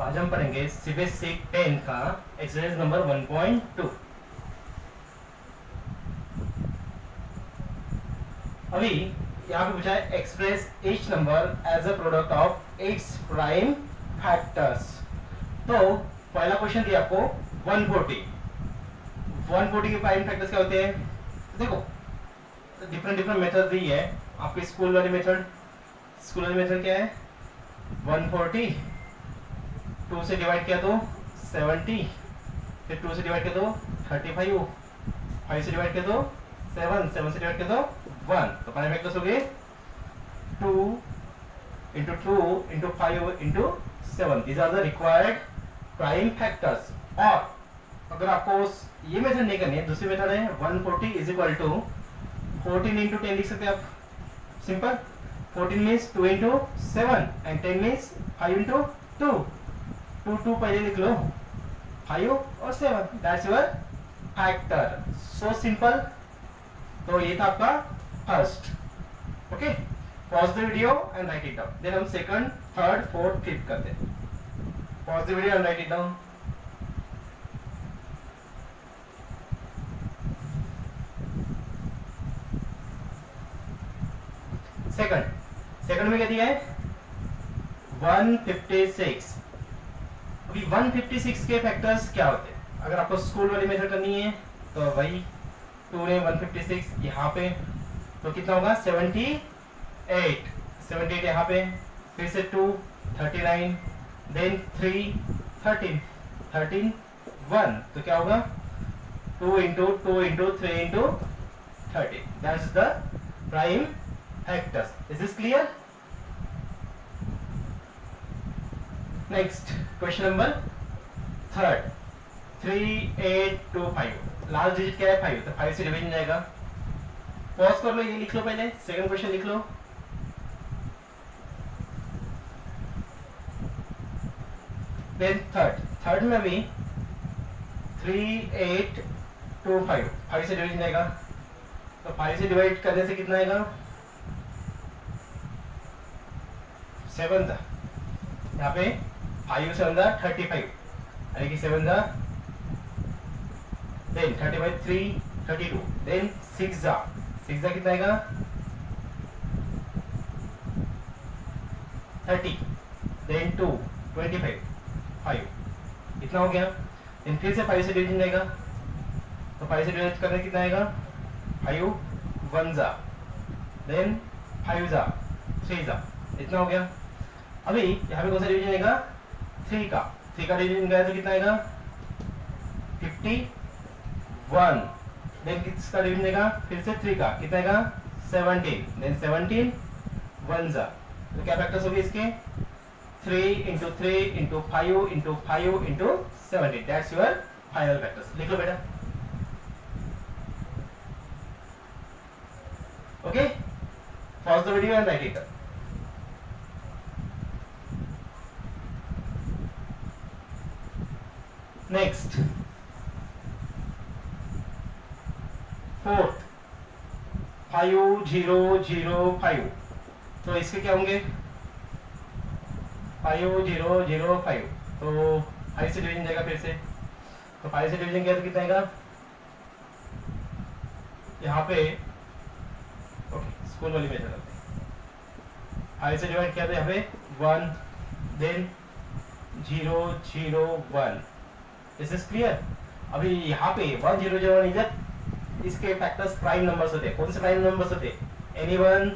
आज हम पढ़ेंगे सीबीएसई 10 का एक्सरसाइज नंबर 1.2। अभी यहाँ पे पूछा है express each number as a product of its prime factors. तो पहला क्वेश्चन दिया आपको 140 के प्राइम फैक्टर्स क्या होते हैं। देखो डिफरेंट मेथड दी है आपके स्कूल वाली मेथड क्या है 140, 2 से डिवाइड किया तो 70, फिर 2 से डिवाइड किया तो 35, 5 से डिवाइड किया तो 7, 7 से डिवाइड किया तो 1। तो प्राइम फैक्टर्स हो गए 2 into 2 into 5 into 7। These are the required prime factors। और अगर आपको ये मेथड नहीं करनी है, दूसरी मेथड है 140 इज इक्वल टू 14 into 10 लिख सकते हैं आप। Simple 14 means 2 into 7 and 10 means 5 into 2। 2 पहले लिख लो, 5 और 7, that's your factor. So simple. तो ये था आपका first. Okay, pause the video and write it down. Then हम सेकंड, थर्ड, फोर्थ, फिफ्थ करते हैं। Pause the video and write it down. Second में क्या दिया है 156। अभी 156 के फैक्टर्स क्या होते हैं। अगर आपको स्कूल वाली मेथड करनी है तो वही 2 ने 156 यहाँ पे तो कितना होगा 78 यहाँ पे, फिर से 2 39, देन 3 13 1। तो क्या होगा 2 into 2 into 3 into 30। That's the prime factors. Is this clear? Next question number third 3825। Last digit क्या है 5, तो 5 से डिवीजन जाएगा। पॉज कर लो, ये लिख लो पहले, सेकंड क्वेश्चन लिख लो। देन थर्ड में भी 3825 5 से डिवीजन जाएगा। तो 5 से डिवाइड करने से कितना आएगा 7 था। यहाँ पे 5 7 35, यानी कि 7 देन 35 3 32, देन 6 कितना आएगा 30, देन 2 25 5 इतना हो गया। देन फिर से 5 से डिवीजन जाएगा। तो 5 से डिवाइड करने कितना आएगा 5 1 देन 5 3 इतना हो गया। अभी यहाँ पे कौन सा डिवीजन आएगा 3 का डिवीजन गया तो कितना आएगा 51। देन किसका डिवीजन आएगा फिर से 3 का कितना आएगा 17, देन 17 1 तो क्या फैक्टर्स होगी इसके 3 into 3 into 5 into 5 into 17। That's your final factors. लिख लो बेटा। Okay, pause the video and write it down. Next fourth 5005। तो इसके क्या होंगे 5005। तो 5 से डिवीजन जाएगा फिर से। तो 5 से डिवीजन किया तो कितना आएगा यहाँ पे। ओके, स्कूल वाली मेथड करते हैं। 5 से डिवाइड किया तो यहाँ पे 1, देन 001। This is clear. अभी यहाँ पे 1001 इधर इसके फैक्टर्स प्राइम नंबर्स होते हैं। कौन से प्राइम नंबर्स होते हैं एनीवन?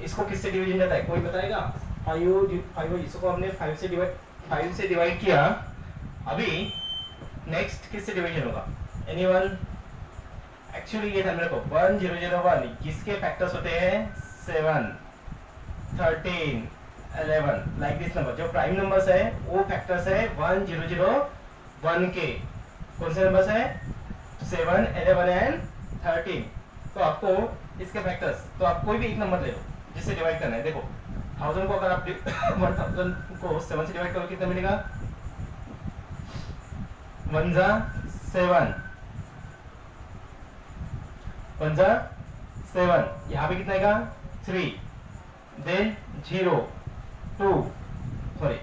इसको किससे डिवीजन जाता है कोई बताएगा? 5 इसको हमने 5 से डिवाइड किया। अभी नेक्स्ट किससे डिवीजन होगा एनीवन? एक्चुअली ये ध्यान रखो 1001 किसके फैक्टर्स होते हैं 7 13 11 लाइक दिस नंबर। जो प्राइम नंबर्स है वो फैक्टर्स है 1001 के। कौन से नंबर्स है 7 11 एंड 13। तो आपको इसके फैक्टर्स, तो आप कोई भी एक नंबर ले लो जिससे डिवाइड करना है। देखो 1000 को अगर आप 1000 को 7 से डिवाइड करो कितना मिलेगा 1 7 यहाँ पे कितना आएगा 3, देन 0 2 सॉरी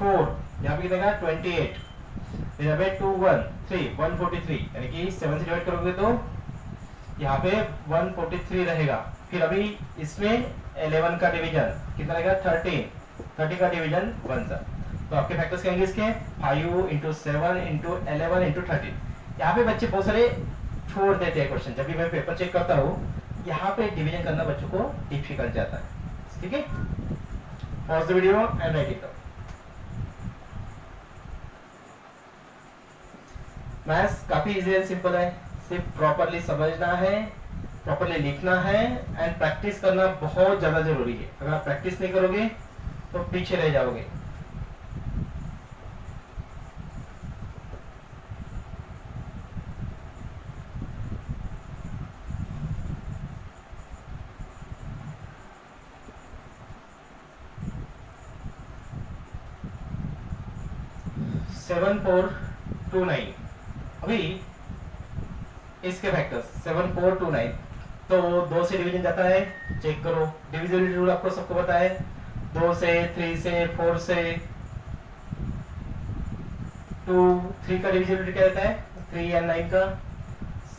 4, यहाँ पे कितना 28, यहाँ पे 2 1 3 143, यानी कि 7 से डिवाइड करोगे तो यहाँ पे 143 रहेगा। फिर अभी इसमें 11 का डिवीजन कितना रहेगा 30 का डिवीजन 1 सा। तो आपके फैक्टर्स क्या आएंगे इसके 5 इंटू 7 इंटू 11 इंटू 13। यहाँ पे बच्चे बहुत सारे छोड़ देते हैं क्वेश्चन, जब भी मैं पेपर चेक करता हूँ यहाँ पे डिवीजन करना बच्चों को डिफिकल्ट जाता है। ठीक है, pause the video and write it. Maths काफी इजी एंड सिंपल है, सिर्फ प्रॉपरली समझना है, प्रॉपरली लिखना है एंड प्रैक्टिस करना बहुत ज्यादा जरूरी है। अगर आप प्रैक्टिस नहीं करोगे तो पीछे रह जाओगे। सेवन फोर टू नाइन, अभी इसके फैक्टर्स 7429, तो 2 से डिवीजन जाता है, चेक करो। डिविजिबिलिटी रूल आपको सबको पता है, 2 से 3 से 4 से 2 3 का डिविजिबिलिटी क्या रहता है 3 एंड 9 का।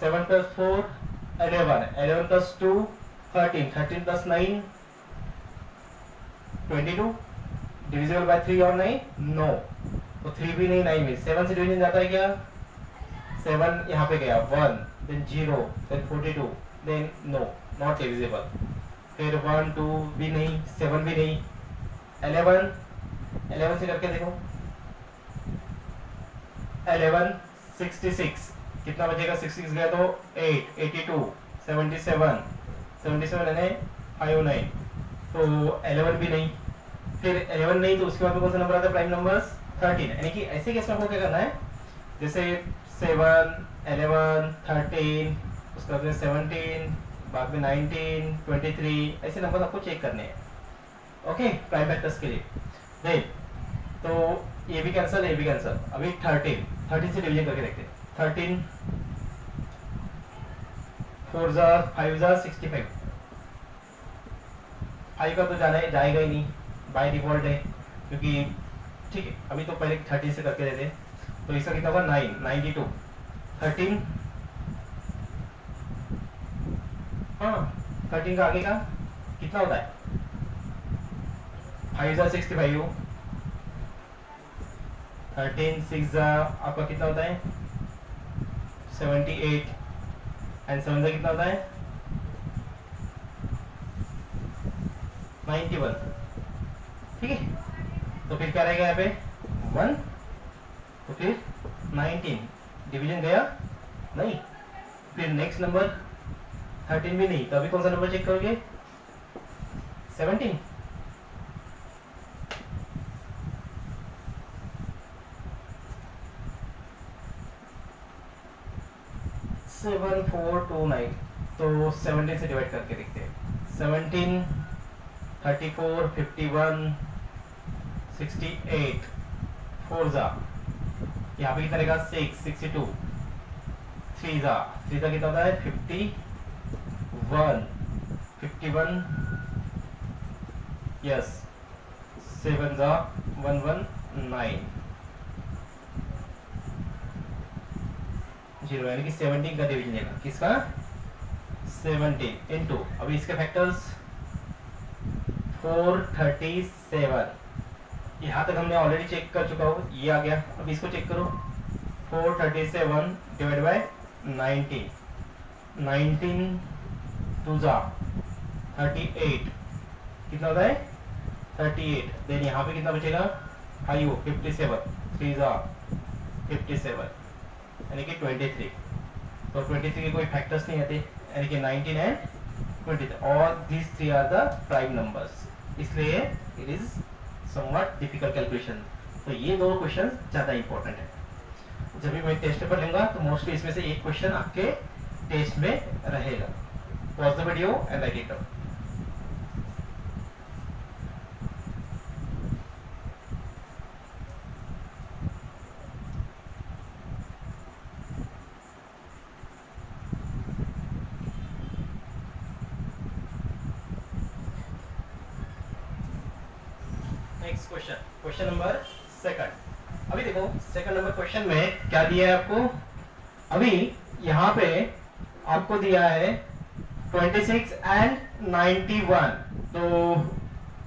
7 plus 4 11, 11 plus 2 13, 13 plus 9 22, divisible by 3 और 9 नो, तो 3 भी नहीं 9 भी। 7 से डिवीजन जाता है क्या 7 यहाँ पे गया 1 then 0 then 42 then no not divisible। फिर 1 2 भी नहीं, 7 भी नहीं, 11 से करके देखो 11 66, कितना बचेगा 66 गया तो 8 82 77 77 यानी 59, तो 11 भी नहीं। फिर 11 नहीं तो उसके बाद में कौन सा नंबर आता है प्राइम नंबर्स 13, यानी कि ऐसे केस में आपको क्या करना है, जैसे 7 11 13, उसके बाद में 17, बाद में 19 23, ऐसे नंबर आपको चेक करने हैं। ओके, प्राइम फैक्टर्स के लिए देन तो ये भी कैंसिल, ये भी कैंसिल। अभी 13 से डिवीजन करके देखते हैं। 13 4 जा 5 जा 65, 5 का तो जाएगा ही नहीं, बाय डिफॉल्ट है, क्योंकि ठीक है। अभी तो पहले 30 से करके देते, तो इसका कितना होगा 9 92, 13 हाँ 13 का आगे का कितना होता है 5 जा 65, 13 6 जा आपका कितना होता है 78 एंड 7 जा कितना होता है 91। ठीक है, तो फिर क्या रहेगा यहाँ पे 1, तो फिर 19 डिवीजन गया नहीं। फिर नेक्स्ट नंबर 13 भी नहीं, तो अभी कौन सा नंबर चेक करोगे 17। 7429, तो 17 से डिवाइड करके देखते हैं। 17 34 51 68 4 जा यहाँ पे कितना रहेगा 6 62, 3 जा कितना होता है 51 यस, 7 जा 119 0, यानी कि 17 का डिवीजन लेगा किसका 17 इनटू, अभी इसके फैक्टर्स 437, यहाँ तक हमने ऑलरेडी चेक कर चुका हो, ये आ गया। अब इसको चेक करो 437 डिवाइड बाय 19, 19 2 जा 38, कितना होता है 38, देन यहाँ पे कितना बचेगा 5 57, 3 जा 57, यानी कि 23, तो 23 के कोई फैक्टर्स नहीं आते, यानी कि 19 एंड 23, और these 3 are the prime numbers, इसलिए it is somewhat difficult calculation. तो ये दो क्वेश्चन ज्यादा इंपॉर्टेंट है। जब भी मैं टेस्ट पेपर लूंगा तो मोस्टली इसमें से एक क्वेश्चन आपके टेस्ट में रहेगा। Pause the video and write it down. Next question, question number second. अभी देखो सेकंड नंबर क्वेश्चन में क्या दिया है आपको। अभी यहाँ पे आपको दिया है 26 एंड 91, तो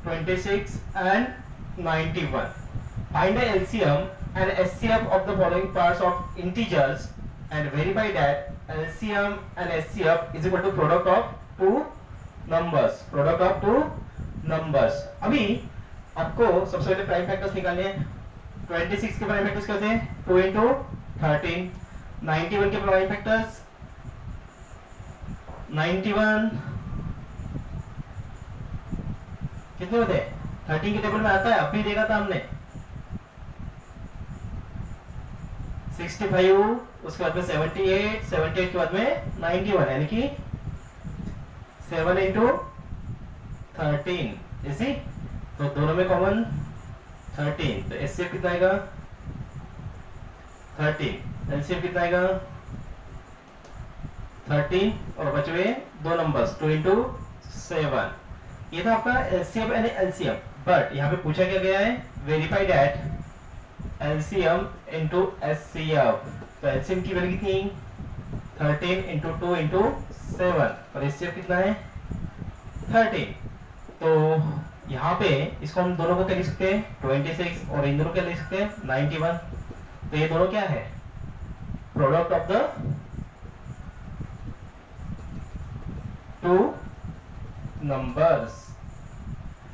26 and 91, find the LCM and HCF of the following parts of integers and verify that LCM and HCF is equal to product of two numbers, product of two numbers। अभी आपको सबसे पहले प्राइम फैक्टर्स निकालने हैं। 26 के prime factors कैसे हैं? 2 into 13। 91 के प्राइम फैक्टर्स 91 कितने होते हैं? 13 के टेबल में आता है, अभी देखा था हमने 65, उसके बाद में 78, 78 के बाद में 91, यानी कि 7 into 13 इसी, तो दोनों में कॉमन 13, तो एचसीएफ कितना आएगा 13, एलसीएफ कितना आएगा 13, और बचे हुए दो नंबर्स 2 into 7। ये था आपका एलसीएम एंड एलसीएम, बट यहाँ पे पूछा क्या गया है, verify that LCM into HCF। तो LCM की वैल्यू कितनी 13 into 2 into 7, और HCF कितना है 13। तो यहाँ पे इसको हम दोनों को क्या लिख सकते हैं 26, और इन दोनों क्या लिख सकते हैं 91। तो ये दोनों क्या है, product of the two numbers,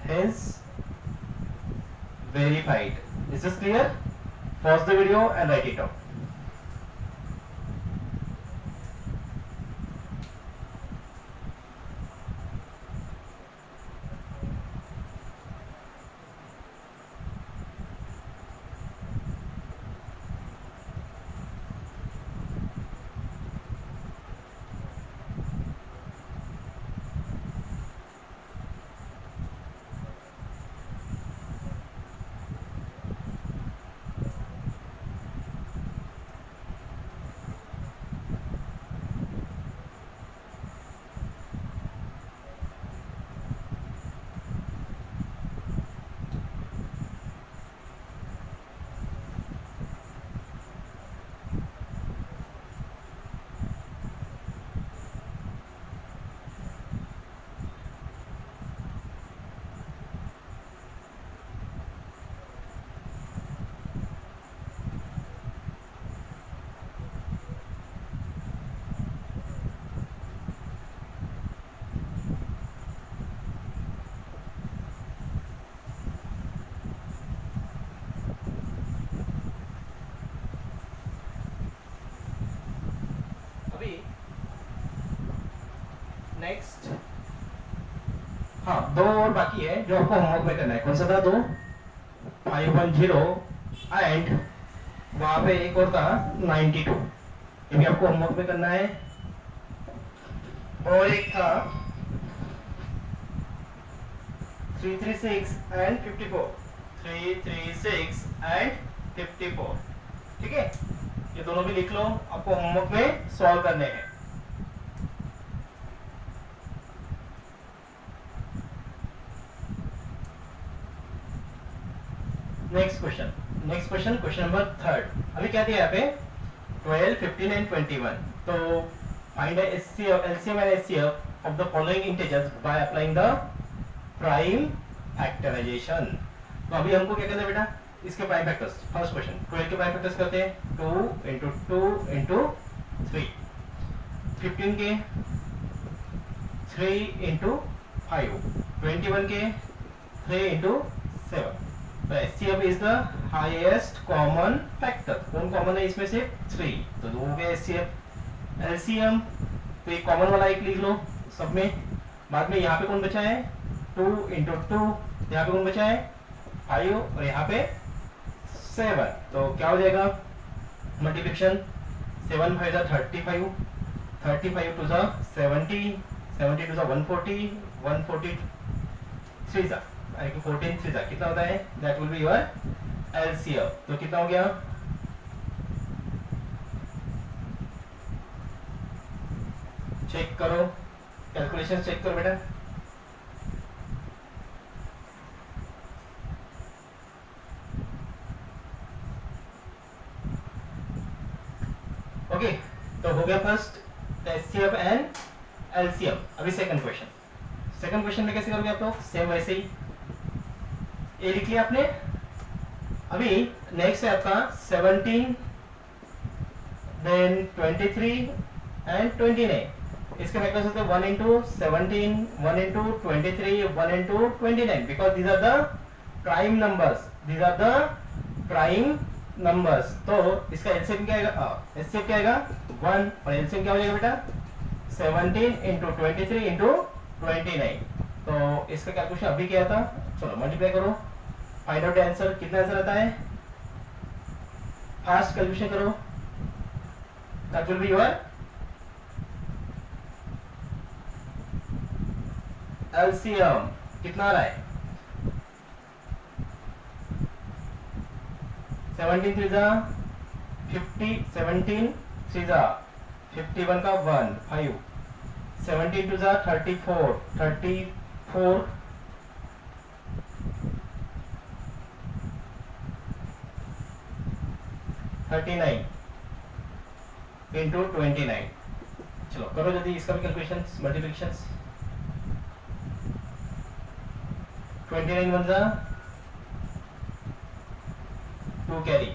hence verified। Is this clear? Pause the video and write it down। Next, हाँ दो और बाकी है जो आपको होमवर्क में करना है। कौन सा था? 2 510 एंड वहां पे एक और था 92, ये भी आपको होमवर्क में करना है। और एक था 336 एंड 54, 336 एंड 54, ठीक है, ये दोनों भी लिख लो, आपको होमवर्क में सॉल्व करने हैं। Next question number 3। अभी क्या दिया यहाँ पे 12, 15 एंड 21। तो find LCM and HCF of the following integers by applying the prime factorisation. तो अभी हमको क्या करना है बेटा, इसके प्राइम फैक्टर्स। फर्स्ट क्वेश्चन, 12 के प्राइम फैक्टर्स करते हैं 2 into 2 into 3, 15 के 3 into 5, 21 के 3 into 7। तो HCF is the highest common factor। कौन कॉमन है इसमें से 3, तो दो हो गए HCF। LCM तो एक कॉमन वाला एक लिख लो सब में। बाद में यहाँ पे कौन बचा है 2 into 2, यहाँ पे कौन बचा है 5, और यहाँ पे 7। तो क्या हो जाएगा मल्टीप्लिकेशन, 7 5 35, 35 2 70, 70 2 140, 140 3 14 3 कितना होता है, that will be your LCM। तो कितना हो गया, चेक करो, कैलकुलेशन चेक करो बेटा। First HCF and LCM. अभी सेकंड क्वेश्चन में कैसे करोगे आप लोग? सेम वैसे ही ये लिख लिया आपने. अभी नेक्स्ट है आपका 17, देन 23 एंड 29. इसके फैक्टर्स होते हैं 1 into 17, 1 into 23, 1 into 29, because these are the prime numbers. तो इसका एलसीएम क्या आएगा? एचसीएफ क्या आएगा? 1, और एलसीएम क्या हो जाएगा बेटा? 17 into 23 into 29. तो इसका कैलकुलेशन अभी किया था. चलो मल्टीप्लाई करो, फाइंड आउट आंसर. कितना आंसर आता है? फास्ट कैलकुलेशन करो. That will be your LCM. कितना आ रहा है? 17 3 जा 50, 17 3 जा 51 का 1 5, 17 2 जा 34, 39 into 29. चलो करो जल्दी इसका भी कैलकुलेशन, मल्टीप्लिकेशंस. 29 1 जा 2 कैरी,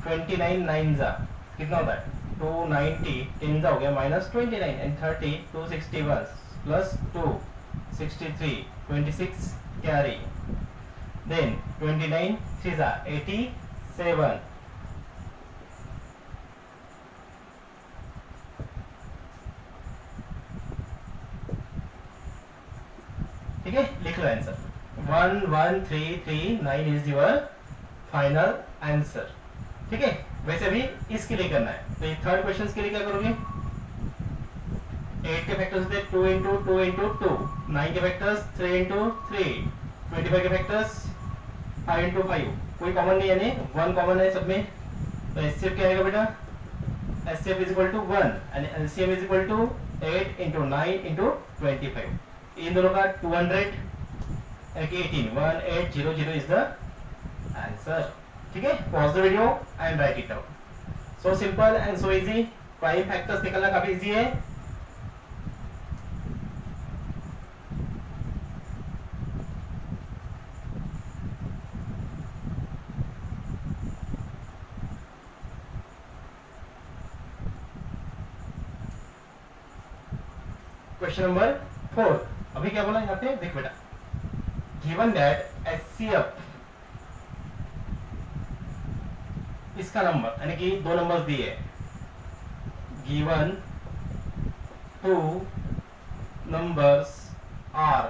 29 9 जा कितना होता है? 290. 10 जा हो गया minus 29 and 30 261 plus 2 63 26 carry, then 29 3 जा 87. ठीक है, लिख लो answer. 1139 is your final answer. ठीक है, वैसे भी इसके लिए करना है. तो ये थर्ड क्वेश्चन के लिए क्या करोगे? 8 के फैक्टर्स होते 2 into 2 into 2, 9 के फैक्टर्स 3 into 3, 25 के फैक्टर्स 5 into 5. कोई कॉमन नहीं है, 1 कॉमन है सब में. तो एचसीएफ क्या आएगा बेटा? HCF is equal to 1 and LCM is equal to 8 into 9 into 25. इन दोनों का 200 18 1800 इज द आंसर. ठीक है, pause the video and write it down. So simple and so easy. Prime factors निकालना काफी इजी है. Question number 4. अभी क्या बोला यहाँ पे? देख बेटा, गिवन दैट एचसीएफ इसका नंबर यानी कि 2 नंबर्स दिए. Given 2 numbers are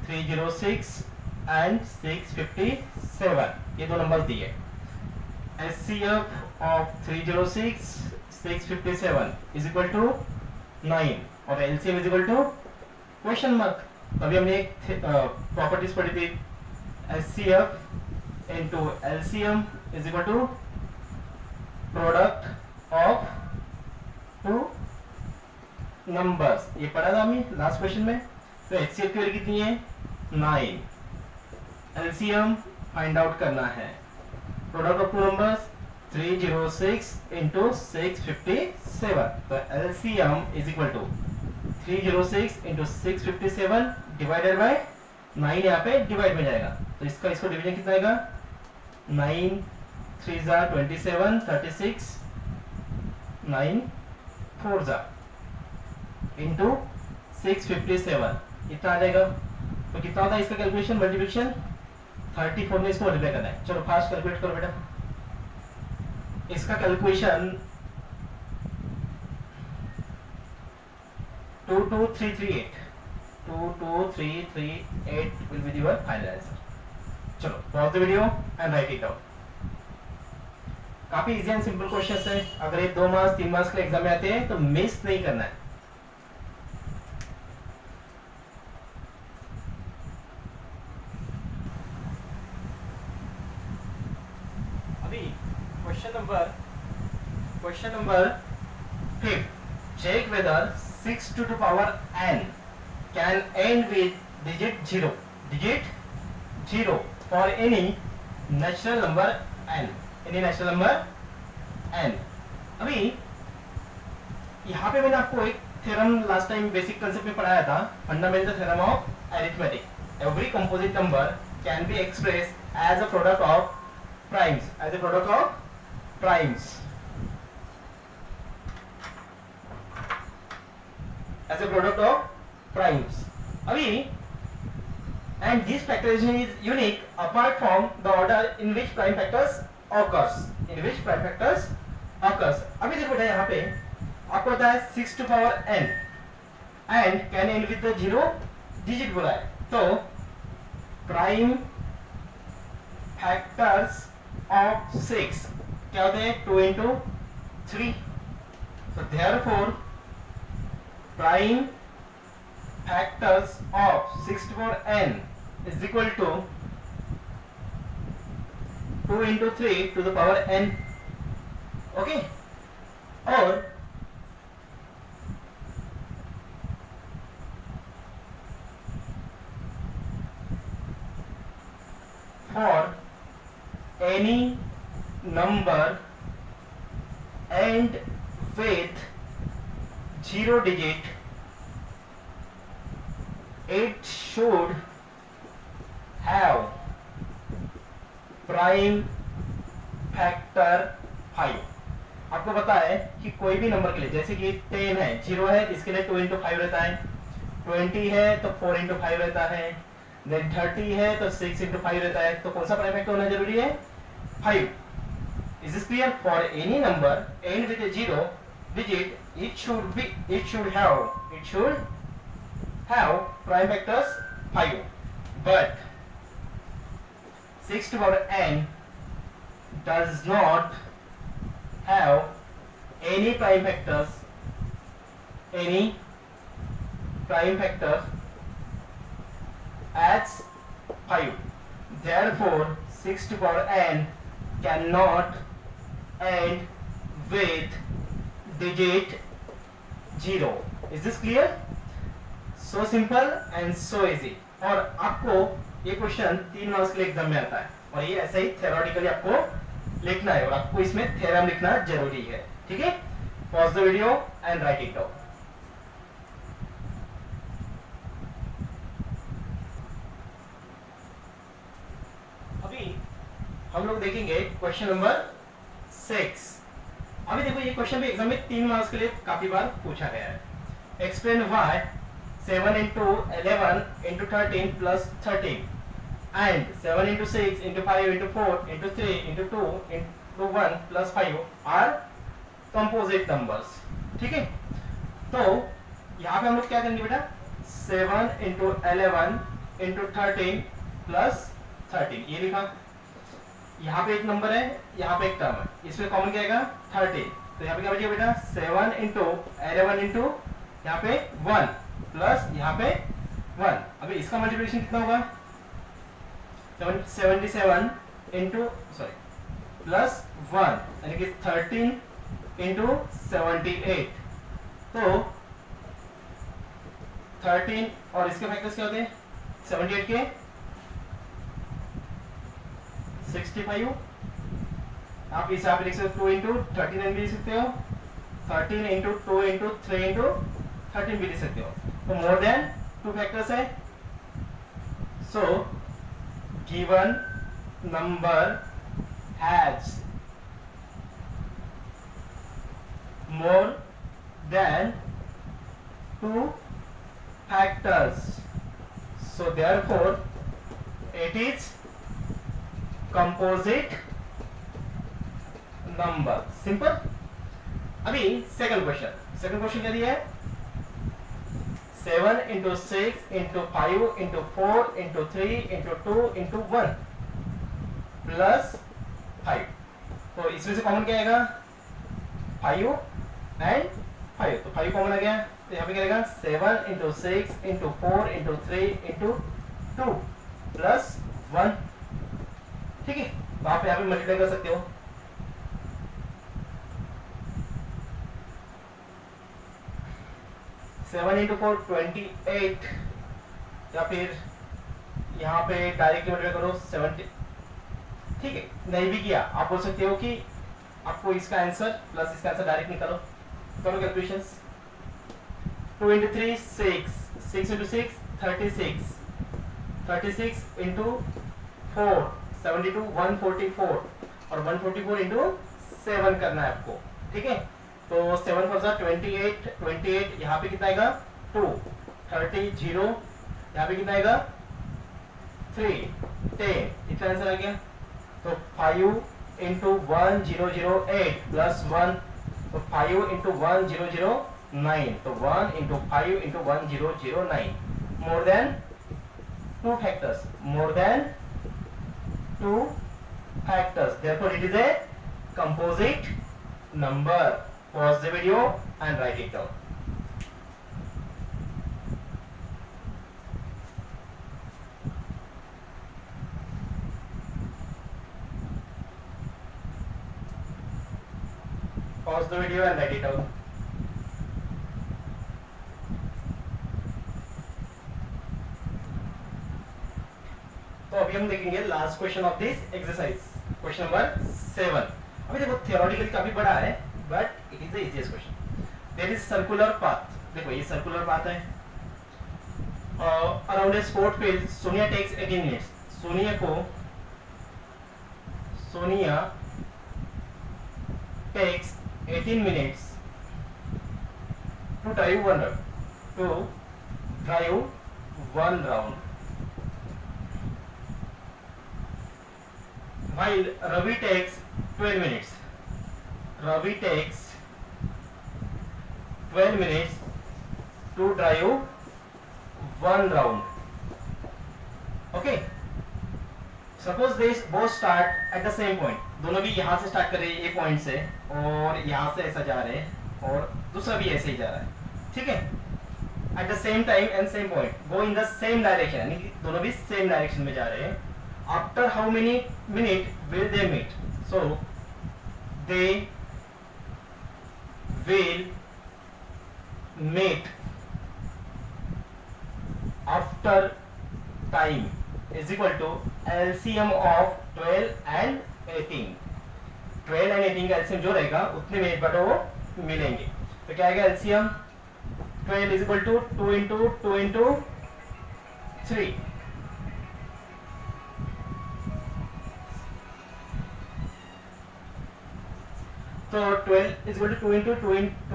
306 and 657. ये 2 नंबर दिए. HCF of 306 657 is equal to 9 और LCM is equal to question mark. अभी हमने एक प्रॉपर्टीज पढ़ी थी. HCF into LCM is equal to product of 2 numbers. ये पढ़ा था हमने लास्ट क्वेश्चन में. तो HCF की वैल्यू कितनी है? 9. LCM फाइंड आउट करना है. Product of 2 numbers 306 into 657. तो LCM is equal to 306 into 657 divided by 9. यहाँ पे डिवाइड में जाएगा तो इसका इसको डिवीजन कितना आएगा? 9 3 जा 27 36 9 4 जा into 657 इतना आ जाएगा. तो कितना होता है इसका कैलकुलेशन मल्टीप्लिकेशन? 34 में इसको मल्टीप्लाई करना है. चलो फास्ट कैलकुलेट करो बेटा. इसका calculation 22338 22338 will be your final answer. चलो pause the video and write it down. काफी इजी एंड सिंपल क्वेश्चंस है. अगर ये 2 मार्क्स 3 मार्क्स के एग्जाम में आते हैं तो मिस नहीं करना है. अभी question number 5. Check whether 6 to the power n can end with digit 0 for any natural number n. अभी यहाँ पे मैंने आपको एक theorem last time basic concept में पढ़ाया था, fundamental theorem of arithmetic. Every composite number can be express as a product of primes, as a product of primes, as a product of primes. अभी and this factorization is unique apart from the order in which prime factors occurs, in which prime factors occurs. अभी देखो बेटा यहाँ पे आपको पता है 6 to power n and can end with the 0 digit बोला है, तो prime factors of 6 क्या होते हैं 2 into 3, so therefore prime factors of 6 to power n is equal to 2 into 3 to the power n. Okay, और for any number and with 0 digit, it should have prime factor 5. आपको पता है कि कोई भी नंबर के लिए, जैसे कि 10 है, 0 है, इसके लिए 2 into 5 रहता है, 20 है तो 4 into 5 रहता है, then 30 है तो 6 into 5 रहता है, तो कौन सा प्राइम फैक्टर होना जरूरी है 5. Is this clear? For any number end with a 0 digit, it should have prime factors 5, but 6 to power n does not have any prime factors as 5. Therefore 6 to power n cannot end with digit 0. Is this clear? So simple and so easy. और आपको ये question 3 marks के लिए exam में आता है, और ये ऐसे ही थ्योरेटिकली आपको लिखना है, और आपको इसमें थ्योरम लिखना जरूरी है, ठीक है? Pause the video and write it down. अभी हम लोग देखेंगे क्वेश्चन नंबर 6. अभी देखो ये क्वेश्चन भी एग्जाम में 3 मार्क्स के लिए काफी बार पूछा गया है. Explain why 7 into 11 into 13 plus 13 and 7 into 6 into 5 into 4 into 3 into 2 into 1 plus 5 are composite numbers. ठीक है, तो यहाँ पे हम लोग क्या करेंगे बेटा, 7 into 11 into 13 plus 13 ये लिखा. यहाँ पे एक नंबर है, यहाँ पे एक टर्म है, इसमें कॉमन क्या आएगा 13, तो यहाँ पे क्या बचेगा बेटा 7 into 11 into यहाँ पे 1 प्लस यहाँ पे 1. अभी इसका मल्टीप्लिकेशन कितना होगा 77 into प्लस 1 यानी कि 13 into 78. तो 13 और इसके फैक्टर्स क्या होते हैं 78 के 65. आप इसे आप लिख सकते हो 2 into 39 भी लिख सकते हो, 13 into 2 into 3 into 13 भी लिख सकते हो. तो मोर देन 2 फैक्टर्स है. So given number has more than 2 factors, so therefore it is composite number. Simple. अभी सेकंड क्वेश्चन क्या दिया है 7 into 6 into 5 into 4 into 3 into 2 into 1 plus 5. तो इसमें से कॉमन क्या आएगा 5 एंड 5, तो 5 कॉमन आ गया, तो यहाँ पे क्या रहेगा 7 into 6 into 4 into 3 into 2 plus 1. ठीक है, तो आप यहाँ पे मल्टीप्लाई कर सकते हो. सेवन इंटू 4 28, या फिर यहाँ पे डायरेक्ट मल्टीप्लाई करो 70. ठीक है, नहीं भी किया आप बोल सकते हो कि आपको इसका आंसर प्लस इसका आंसर डायरेक्ट निकालो. करो कैलकुलेशंस। 2 into 3 6, 6 into 6 36, 36 into 4 72, 144 और 144 into 7 करना है आपको, ठीक है। तो 7 4 28, 28 यहाँ पे कितना आएगा 2, 30 0 यहाँ पे कितना आएगा 3, 10, इतना आंसर आ गया। तो 5 into 1008 plus 1, तो 5 into 1009, तो 1 into 5 into 1009, more than 2 factors, more than 2 factors, therefore it is a composite number. Pause the video and write it down. Pause the video and write it down. तो अभी हम देखेंगे last question of this exercise, question number 7। अभी देखो theoretically काफी बड़ा है but it is the easiest question. There is circular path, देखो ये सर्कुलर पाथ है। Around a sport field Sonia takes 18 minutes, Sonia takes 18 minutes to drive one round, while Ravi takes 12 minutes. Ravi takes 12 minutes to drive one round. Okay. Suppose they both start at the same point. दोनों भी यहाँ से start कर रहे हैं ए point से और यहाँ से ऐसा जा रहे हैं और दूसरा भी ऐसे ही जा रहा है, ठीक है। At the same time and same point go in the same direction, यानी कि दोनों भी सेम डायरेक्शन में जा रहे हैं। After how many minute will they meet? So they will meet after time is equal to LCM of 12 and 18। 12 and 18 का LCM जो रहेगा उतने मिनट बाद वो मिलेंगे। तो क्या आएगा LCM? 12 is equal to 2 into 2 into 3। तो 12 is equal to 2 into 2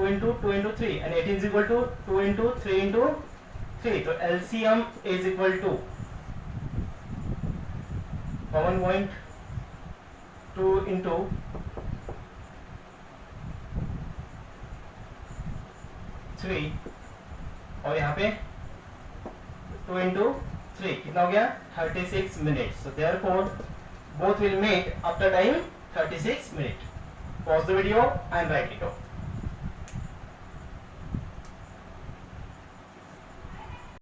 into 2 into 3 and 18 is equal to 2 into 3 into 3। तो LCM is equal to 1.2 into 3 और यहाँ पे 2 into 3 कितना हो गया 36 minutes। So therefore both will meet after time 36 minutes। Pause the video and write it down.